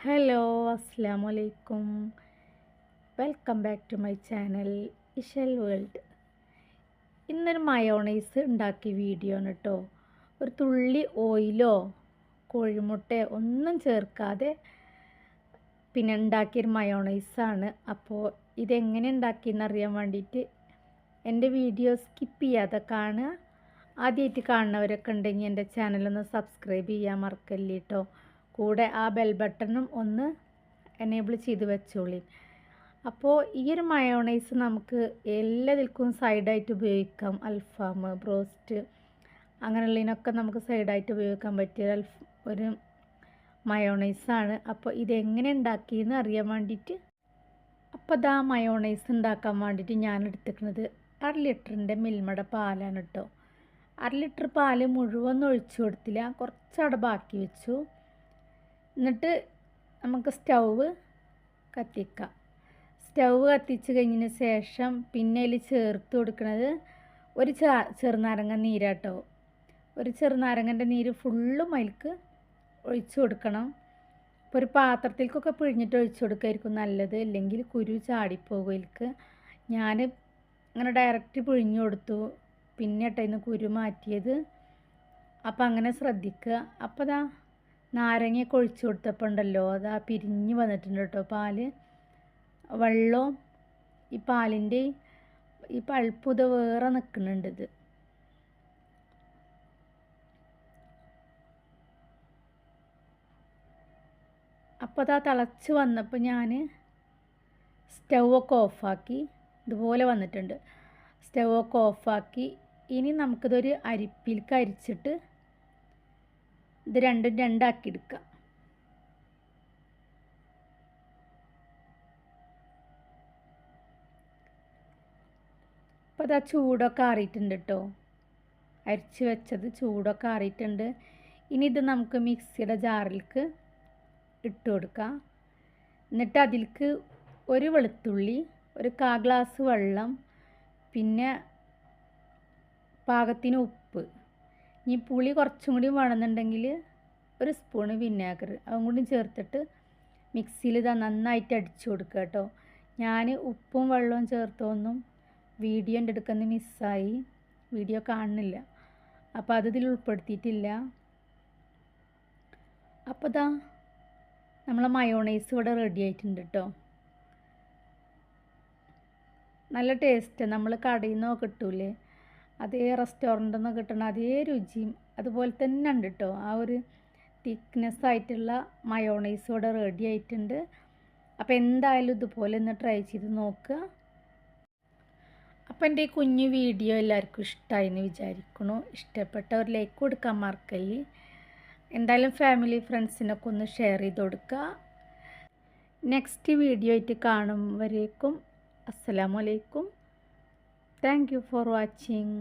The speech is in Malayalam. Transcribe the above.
ഹലോ അസ്സാം വലൈക്കും. Welcome back to my channel Ishal world. ഇന്നൊരു മയോണൈസ് ഉണ്ടാക്കിയ വീഡിയോ ആണ് കേട്ടോ. ഒരു തുള്ളി ഓയിലോ കോഴിമുട്ടയോ ഒന്നും ചേർക്കാതെ പിന്നെ ഉണ്ടാക്കിയൊരു മയോണൈസാണ്. അപ്പോൾ ഇതെങ്ങനെ ഉണ്ടാക്കിയെന്ന് അറിയാൻ വേണ്ടിയിട്ട് എൻ്റെ വീഡിയോ സ്കിപ്പ് ചെയ്യാതെ കാണുക. ആദ്യമായിട്ട് കാണുന്നവരൊക്കെ ഉണ്ടെങ്കിൽ എൻ്റെ ചാനലൊന്ന് സബ്സ്ക്രൈബ് ചെയ്യാൻ മറക്കല്ലേ കേട്ടോ. കൂടെ ആ ബെൽ ബട്ടണും ഒന്ന് എനേബിൾ ചെയ്ത് വെച്ചോളി. അപ്പോൾ ഈ ഒരു മയോണൈസ് നമുക്ക് എല്ലാതിൽക്കും സൈഡായിട്ട് ഉപയോഗിക്കാം. അൽഫാം, ബ്രോസ്റ്റ് അങ്ങനെയുള്ളതിനൊക്കെ നമുക്ക് സൈഡായിട്ട് ഉപയോഗിക്കാൻ പറ്റിയ ഒരു മയോണൈസാണ്. അപ്പോൾ ഇതെങ്ങനെ ഉണ്ടാക്കിയെന്ന് അറിയാൻ വേണ്ടിയിട്ട് അപ്പോൾ ഇതാ മയോണൈസ് ഉണ്ടാക്കാൻ വേണ്ടിയിട്ട് ഞാൻ എടുത്തിരിക്കുന്നത് 1/2 ലിറ്ററിൻ്റെ മിൽമയുടെ പാലാണ് കേട്ടോ. 1/2 ലിറ്റർ പാല് മുഴുവൻ ഒഴിച്ചു കൊടുത്തില്ല, കുറച്ചവിടെ ബാക്കി വെച്ചു. എന്നിട്ട് നമുക്ക് സ്റ്റൗവ് കത്തിക്കാം. സ്റ്റൗവ് കത്തിച്ച് കഴിഞ്ഞതിന് ശേഷം പിന്നെ അതിൽ ചേർത്ത് കൊടുക്കുന്നത് ഒരു ചെറുനാരങ്ങ നീരാട്ടോ. ഒരു ചെറുനാരങ്ങൻ്റെ നീര് ഫുള്ളും അതിലേക്ക് ഒഴിച്ചു കൊടുക്കണം. ഇപ്പോൾ ഒരു പാത്രത്തിലേക്കൊക്കെ പിഴിഞ്ഞിട്ട് ഒഴിച്ചു കൊടുക്കായിരിക്കും നല്ലത്, അല്ലെങ്കിൽ കുരു ചാടിപ്പോകും അതിലേക്ക്. ഞാൻ അങ്ങനെ ഡയറക്റ്റ് പിഴിഞ്ഞു കൊടുത്തു, പിന്നെ ഇട്ടതിന് കുരു മാറ്റിയത്. അപ്പം അങ്ങനെ ശ്രദ്ധിക്കുക. അപ്പോൾ അതാ നാരങ്ങയൊക്കെ ഒഴിച്ചു കൊടുത്തപ്പോൾ ഉണ്ടല്ലോ, അതാ പിരിഞ്ഞ് വന്നിട്ടുണ്ട് കേട്ടോ പാല്. വെള്ളവും ഈ പാലിൻ്റെ ഈ പൾപ്പ് ഇത് വേറെ നിൽക്കുന്നുണ്ട്. ഇത് അപ്പോൾ അതാ തിളച്ച് വന്നപ്പോൾ ഞാൻ സ്റ്റൗവൊക്കെ ഓഫാക്കി. ഇതുപോലെ വന്നിട്ടുണ്ട്. സ്റ്റൗവൊക്കെ ഓഫാക്കി. ഇനി നമുക്കിതൊരു അരിപ്പിലേക്ക് അരിച്ചിട്ട് ഇത് രണ്ടും രണ്ടാക്കി എടുക്കാം. അപ്പോൾ അതാ ചൂടൊക്കെ ആറിയിട്ടുണ്ട് കേട്ടോ. അരിച്ച് വെച്ചത് ചൂടൊക്കെ ആറിയിട്ടുണ്ട്. ഇനി ഇത് നമുക്ക് മിക്സിയുടെ ജാറിലേക്ക് ഇട്ട് കൊടുക്കാം. എന്നിട്ട് അതിലേക്ക് ഒരു വെളുത്തുള്ളി, ഒരു 1/4 ഗ്ലാസ് വെള്ളം, പിന്നെ പാകത്തിന് ഉപ്പ്. ഇനി പുളി കുറച്ചും കൂടി വേണമെന്നുണ്ടെങ്കിൽ ഒരു സ്പൂണ് വിനാഗർ അതും കൂടി ചേർത്തിട്ട് മിക്സിയിൽ ഇതാ നന്നായിട്ട് അടിച്ചു കൊടുക്കുക കേട്ടോ. ഞാൻ ഉപ്പും വെള്ളവും ചേർത്തൊന്നും വീഡിയോ എൻ്റെ അടുക്കുന്ന മിസ്സായി, വീഡിയോ കാണുന്നില്ല, അപ്പോൾ അത് ഇതിൽ ഉൾപ്പെടുത്തിയിട്ടില്ല. അപ്പോൾ ഇതാ നമ്മളെ മയോണൈസ് ഇവിടെ റെഡി ആയിട്ടുണ്ട് കേട്ടോ. നല്ല ടേസ്റ്റ്. നമ്മൾ കടയിൽ നിന്നൊക്കെ കിട്ടൂലേ, അതേ റെസ്റ്റോറൻറ്റിൽ നിന്ന് കിട്ടണ അതേ രുചിയും അതുപോലെ തന്നെ ഉണ്ട് കേട്ടോ. ആ ഒരു തിക്നെസ് ആയിട്ടുള്ള മയോണൈസ് ഇവിടെ റെഡി ആയിട്ടുണ്ട്. അപ്പോൾ എന്തായാലും ഇതുപോലെ ഒന്ന് ട്രൈ ചെയ്ത് നോക്കുക. അപ്പോൾ എൻ്റെ ഈ കുഞ്ഞു വീഡിയോ എല്ലാവർക്കും ഇഷ്ടമായി എന്ന് വിചാരിക്കുന്നു. ഇഷ്ടപ്പെട്ടവർ ലൈക്ക് കൊടുക്കാൻ മറക്കല്ലേ. എന്തായാലും ഫാമിലി ഫ്രണ്ട്സിനൊക്കെ ഒന്ന് ഷെയർ ചെയ്ത് കൊടുക്കുക. നെക്സ്റ്റ് വീഡിയോ ആയിട്ട് കാണുമ്പോഴേക്കും അസ്സലാമു അലൈക്കും. Thank you for watching.